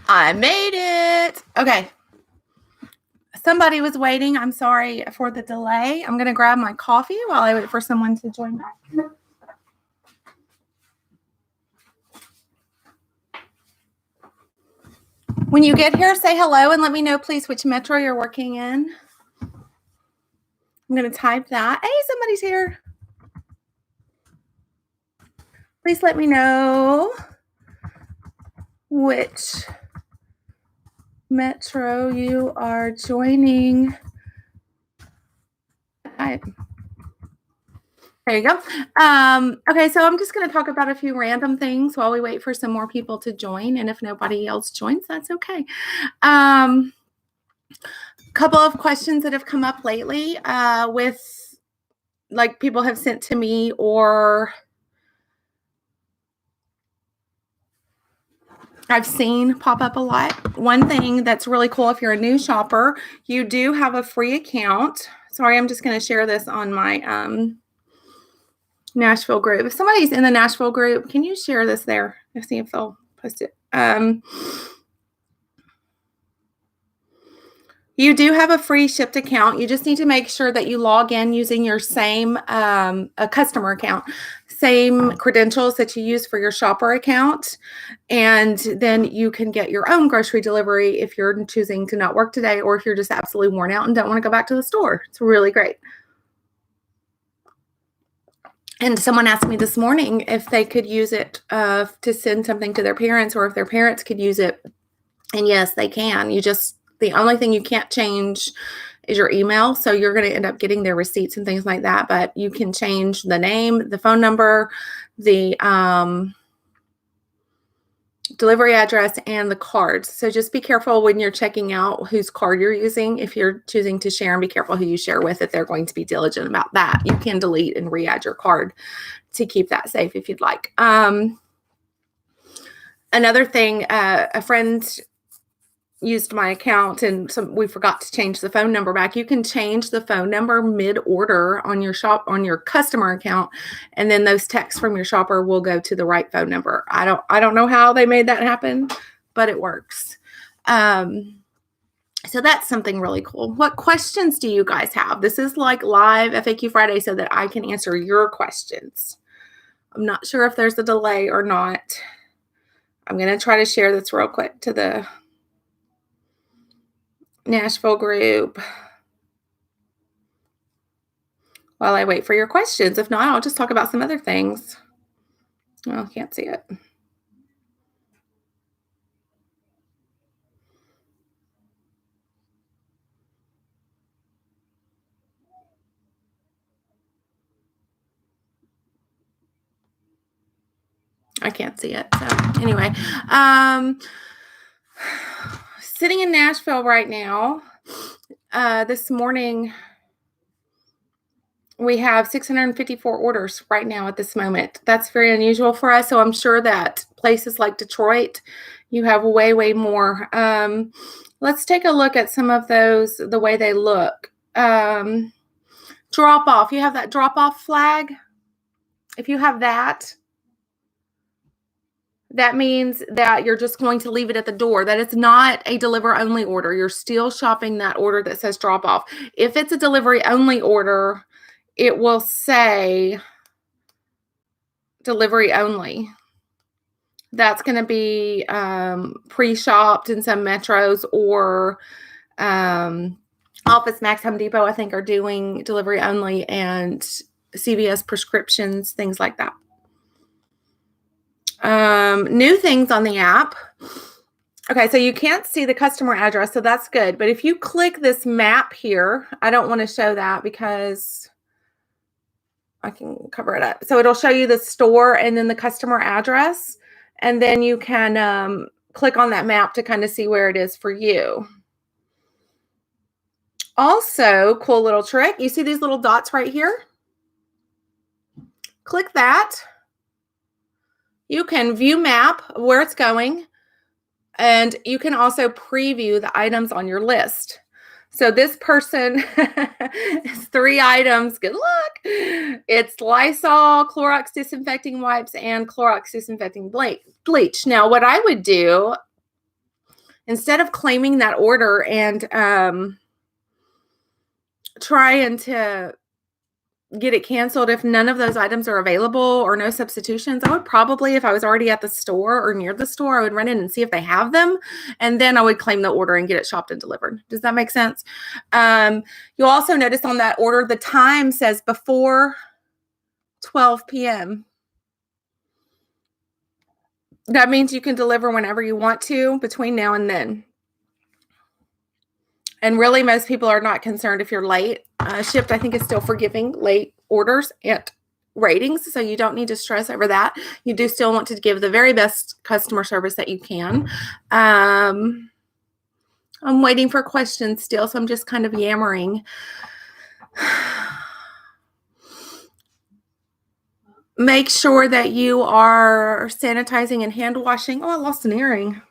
I made it. Okay. Somebody was waiting. I'm sorry for the delay. I'm going to grab my coffee while I wait for someone to join back. When you get here, say hello and let me know, please, which metro you're working in. I'm going to type that. Hey, somebody's here. Please let me know which metro you are joining. There you go. Okay, so I'm just going to talk about a few random things while we wait for some more people to join. And if nobody else joins, that's okay. Couple of questions that have come up lately with like people have sent to me or I've seen pop up a lot. One thing that's really cool, if you're a new shopper, you do have a free account. Sorry, I'm just going to share this on my Nashville group. If somebody's in the Nashville group, can you share this there? Let's see if they'll post it. You do have a free Shipt account. You just need to make sure that you log in using your same a customer account, same credentials that you use for your shopper account. And then you can get your own grocery delivery if you're choosing to not work today or if you're just absolutely worn out and don't want to go back to the store. It's really great. And someone asked me this morning if they could use it to send something to their parents or if their parents could use it. And yes, they can. The only thing you can't change is your email. So you're going to end up getting their receipts and things like that. But you can change the name, the phone number, the delivery address, and the cards. So just be careful when you're checking out whose card you're using. If you're choosing to share, and be careful who you share with, if they're going to be diligent about that. You can delete and re-add your card to keep that safe if you'd like. Another thing, a friend used my account and we forgot to change the phone number back. You can change the phone number mid-order on your customer account, and then those texts from your shopper will go to the right phone number. I don't know how they made that happen, but it works. So that's something really cool. What questions do you guys have? This is like live FAQ Friday so that I can answer your questions. I'm not sure if there's a delay or not. I'm going to try to share this real quick to the Nashville group while I wait for your questions. If not, I'll just talk about some other things. Oh, I can't see it. I can't see it. So anyway, sitting in Nashville right now, this morning, we have 654 orders right now at this moment. That's very unusual for us. So I'm sure that places like Detroit, you have way, way more. Let's take a look at some of those, the way they look. Drop off. You have that drop off flag. If you have that, that means that you're just going to leave it at the door. That it's not a deliver only order. You're still shopping that order that says drop off. If it's a delivery only order, it will say delivery only. That's going to be pre-shopped in some metros, or Office Max, Home Depot, I think, are doing delivery only, and CVS prescriptions, things like that. New things on the app. Okay, so you can't see the customer address, so that's good. But if you click this map here, I don't want to show that because I can cover it up. So it'll show you the store and then the customer address. And then you can click on that map to kind of see where it is for you. Also, cool little trick. You see these little dots right here? Click that. You can view map where it's going. And you can also preview the items on your list. So this person is 3 items. Good luck. It's Lysol, Clorox disinfecting wipes, and Clorox disinfecting bleach. Now, what I would do instead of claiming that order and trying to get it canceled if none of those items are available or no substitutions, I would probably, if I was already at the store or near the store, I would run in and see if they have them, and then I would claim the order and get it shopped and delivered. Does that make sense? You'll also notice on that order, the time says before 12 p.m. That means you can deliver whenever you want to between now and then. And really, most people are not concerned if you're late. Shipt, I think, is still forgiving late orders and ratings, so you don't need to stress over that. You do still want to give the very best customer service that you can. I'm waiting for questions still, so I'm just kind of yammering. Make sure that you are sanitizing and hand washing. Oh, I lost an earring.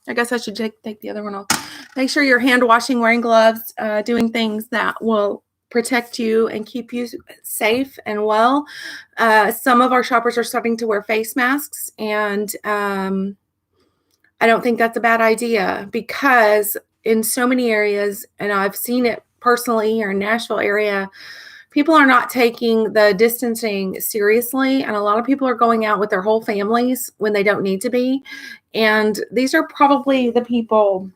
I guess I should take the other one off. Make sure you're hand washing, wearing gloves, doing things that will protect you and keep you safe and well. Some of our shoppers are starting to wear face masks, and I don't think that's a bad idea, because in so many areas, and I've seen it personally here in Nashville area, people are not taking the distancing seriously, and a lot of people are going out with their whole families when they don't need to be. And these are probably the people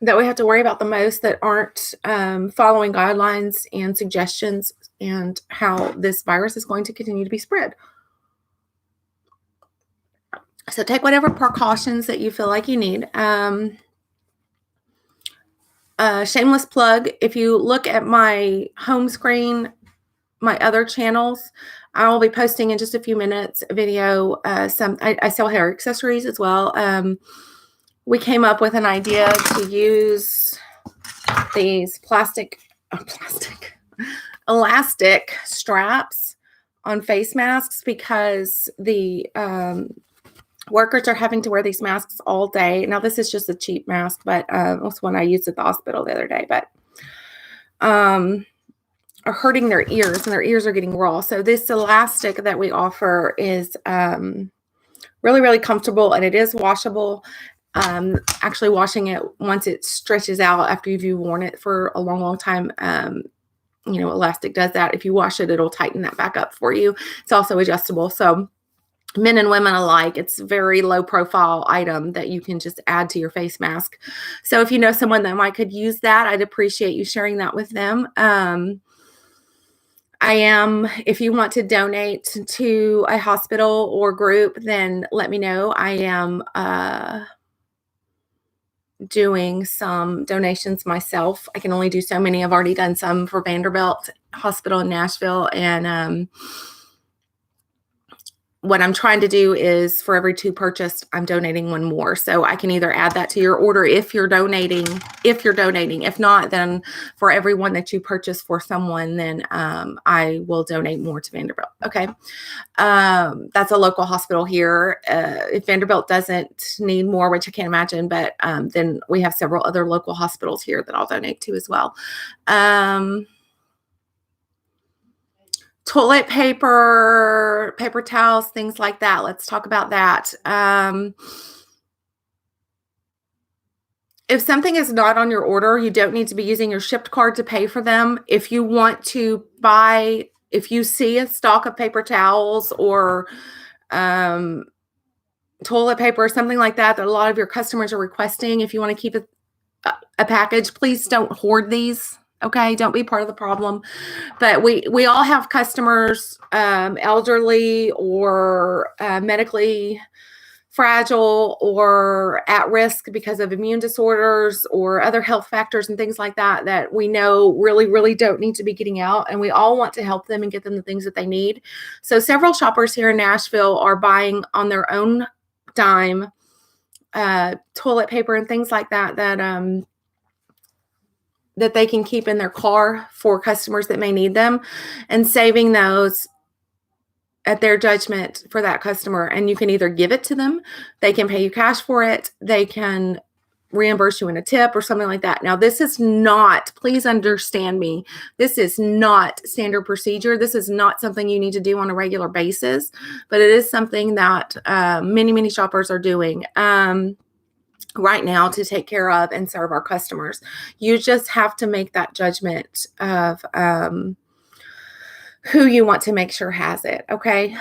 that we have to worry about the most, that aren't following guidelines and suggestions and how this virus is going to continue to be spread. So take whatever precautions that you feel like you need. Shameless plug, if you look at my home screen, my other channels, I will be posting in just a few minutes a video. I sell hair accessories as well. We came up with an idea to use these elastic straps on face masks, because the workers are having to wear these masks all day. Now, this is just a cheap mask, but that's one I used at the hospital the other day, but are hurting their ears, and their ears are getting raw. So this elastic that we offer is really, really comfortable, and it is washable. Actually washing it once it stretches out after you've worn it for a long, long time, elastic does that. If you wash it, it'll tighten that back up for you. It's also adjustable. So men and women alike, it's a very low profile item that you can just add to your face mask. So if you know someone that might could use that, I'd appreciate you sharing that with them. If you want to donate to a hospital or group, then let me know. I am doing some donations myself. I can only do so many. I've already done some for Vanderbilt Hospital in Nashville, and what I'm trying to do is, for every 2 purchased, I'm donating 1 more. So I can either add that to your order if you're donating. If not, then for every one that you purchase for someone, then I will donate more to Vanderbilt. Okay. That's a local hospital here. If Vanderbilt doesn't need more, which I can't imagine, but then we have several other local hospitals here that I'll donate to as well. Toilet paper, paper towels, things like that. Let's talk about that. If something is not on your order, you don't need to be using your Shipt card to pay for them. If you want to buy, if you see a stock of paper towels or toilet paper or something like that, that a lot of your customers are requesting, if you want to keep a package, please don't hoard these. Okay, don't be part of the problem. But we all have customers, elderly or medically fragile or at risk because of immune disorders or other health factors and things like that, that we know really, really don't need to be getting out. And we all want to help them and get them the things that they need. So several shoppers here in Nashville are buying on their own dime toilet paper and things like that, that they can keep in their car for customers that may need them, and saving those at their judgment for that customer. And you can either give it to them, they can pay you cash for it, they can reimburse you in a tip or something like that. Now, this is not, please understand me, this is not standard procedure. This is not something you need to do on a regular basis, but it is something that many, many shoppers are doing. right now to take care of and serve our customers. You just have to make that judgment of who you want to make sure has it. Okay.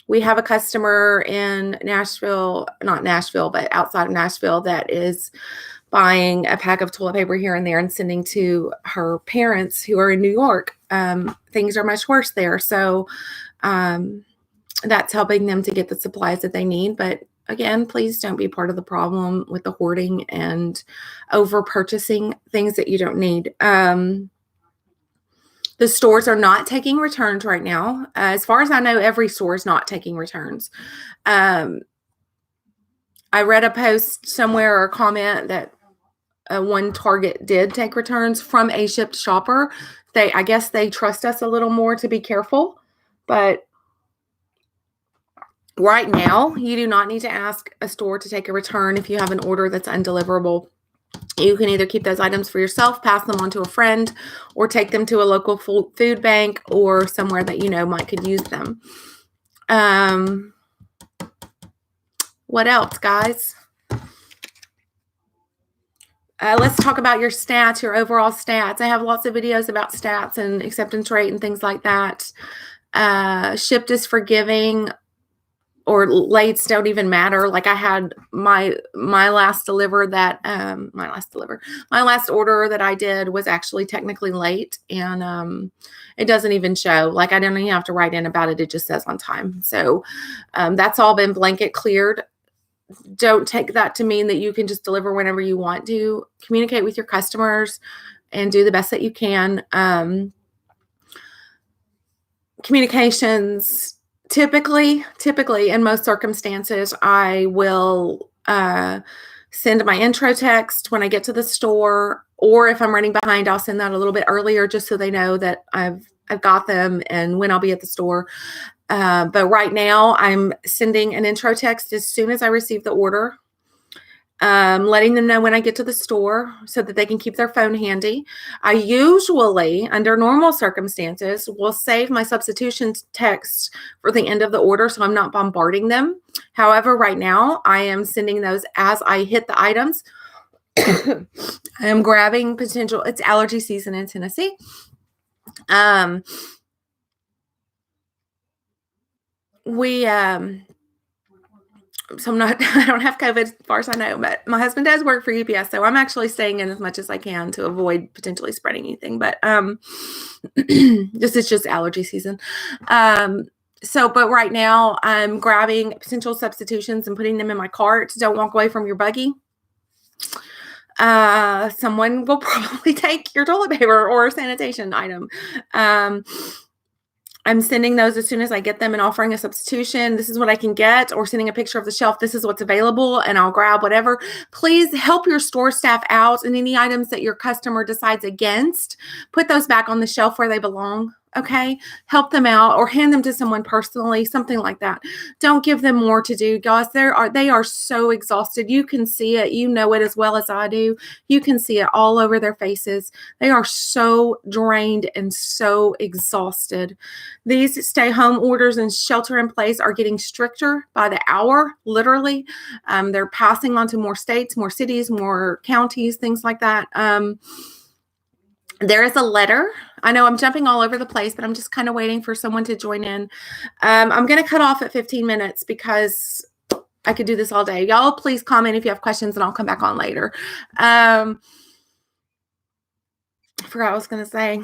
We have a customer in Nashville, not Nashville, but outside of Nashville, that is buying a pack of toilet paper here and there and sending to her parents who are in New York. Things are much worse there. So that's helping them to get the supplies that they need. But again, please don't be part of the problem with the hoarding and over purchasing things that you don't need. The stores are not taking returns right now. As far as I know, every store is not taking returns. I read a post somewhere or a comment that one Target did take returns from a Shipt shopper. I guess they trust us a little more to be careful. But right now, you do not need to ask a store to take a return if you have an order that's undeliverable. You can either keep those items for yourself, pass them on to a friend, or take them to a local food bank or somewhere that you know might could use them. What else, guys? Let's talk about your stats, your overall stats. I have lots of videos about stats and acceptance rate and things like that. Shipt is forgiving, or lates don't even matter. Like I had my last order that I did was actually technically late, and it doesn't even show. Like I don't even have to write in about it. It just says on time. So that's all been blanket cleared. Don't take that to mean that you can just deliver whenever you want to. Communicate with your customers and do the best that you can. Communications. Typically, in most circumstances, I will send my intro text when I get to the store, or if I'm running behind, I'll send that a little bit earlier just so they know that I've got them and when I'll be at the store. But right now, I'm sending an intro text as soon as I receive the order, letting them know when I get to the store so that they can keep their phone handy. I usually, under normal circumstances, will save my substitution text for the end of the order so I'm not bombarding them. However, right now, I am sending those as I hit the items. I am grabbing it's allergy season in Tennessee. So I don't have COVID as far as I know, but my husband does work for UPS. So I'm actually staying in as much as I can to avoid potentially spreading anything. But this is just allergy season. But right now I'm grabbing potential substitutions and putting them in my cart. Don't walk away from your buggy. Someone will probably take your toilet paper or sanitation item. I'm sending those as soon as I get them and offering a substitution. This is what I can get, or sending a picture of the shelf. This is what's available, and I'll grab whatever. Please help your store staff out, and any items that your customer decides against, put those back on the shelf where they belong. Okay, help them out or hand them to someone personally, something like that. Don't give them more to do, guys. They are so exhausted. You can see it. You know it as well as I do. You can see it all over their faces. They are so drained and so exhausted. These stay-home orders and shelter-in-place are getting stricter by the hour, literally. They're passing on to more states, more cities, more counties, things like that. There is a letter. I know I'm jumping all over the place, but I'm just kind of waiting for someone to join in. I'm going to cut off at 15 minutes because I could do this all day. Y'all, please comment if you have questions, and I'll come back on later. I forgot what I was going to say.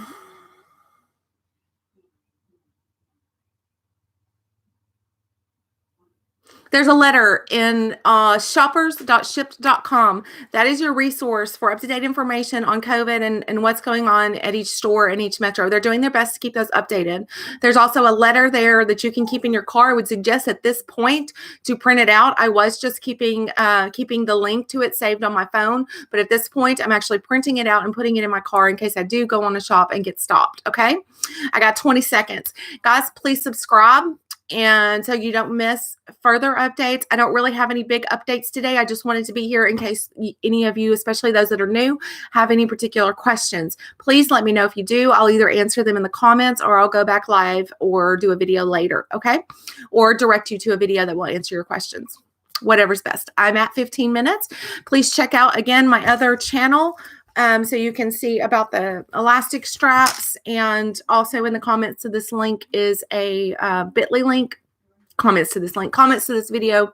There's a letter in shoppers.shipt.com. That is your resource for up-to-date information on COVID and what's going on at each store and each metro. They're doing their best to keep those updated. There's also a letter there that you can keep in your car. I would suggest at this point to print it out. I was just keeping the link to it saved on my phone, but at this point, I'm actually printing it out and putting it in my car in case I do go on a shop and get stopped, okay? I got 20 seconds. Guys, please subscribe, and so you don't miss further updates. I don't really have any big updates today. I just wanted to be here in case any of you, especially those that are new, have any particular questions. Please let me know if you do. I'll either answer them in the comments, or I'll go back live or do a video later, okay? Or direct you to a video that will answer your questions. whatever's best. I'm at 15 minutes. Please check out, again, my other channel so you can see about the elastic straps. And also in the comments to this link is a bit.ly link. Comments to this video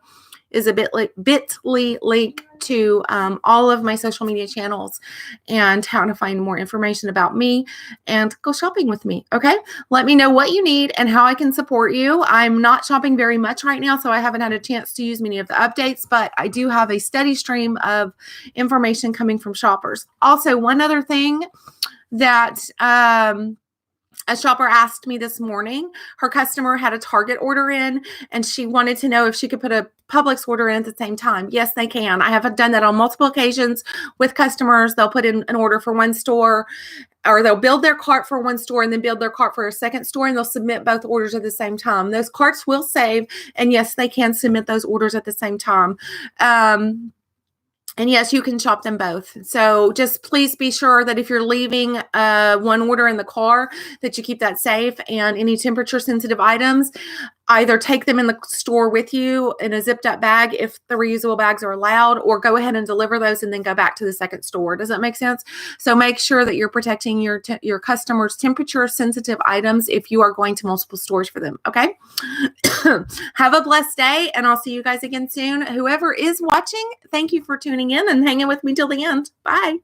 is a bit.ly link to all of my social media channels and how to find more information about me and go shopping with me. Okay. Let me know what you need and how I can support you. I'm not shopping very much right now, so I haven't had a chance to use many of the updates, but I do have a steady stream of information coming from shoppers. Also, one other thing that, a shopper asked me this morning, her customer had a Target order in and she wanted to know if she could put a Publix order in at the same time. Yes, they can. I have done that on multiple occasions with customers. They'll put in an order for one store, or they'll build their cart for one store and then build their cart for a second store, and they'll submit both orders at the same time. Those carts will save, and yes, they can submit those orders at the same time. And yes, you can shop them both. So just please be sure that if you're leaving one order in the car, that you keep that safe. And any temperature sensitive items, either take them in the store with you in a zipped up bag if the reusable bags are allowed, or go ahead and deliver those and then go back to the second store. Does that make sense? So make sure that you're protecting your customers' temperature sensitive items if you are going to multiple stores for them. Okay. Have a blessed day, and I'll see you guys again soon. Whoever is watching, thank you for tuning in and hanging with me till the end. Bye.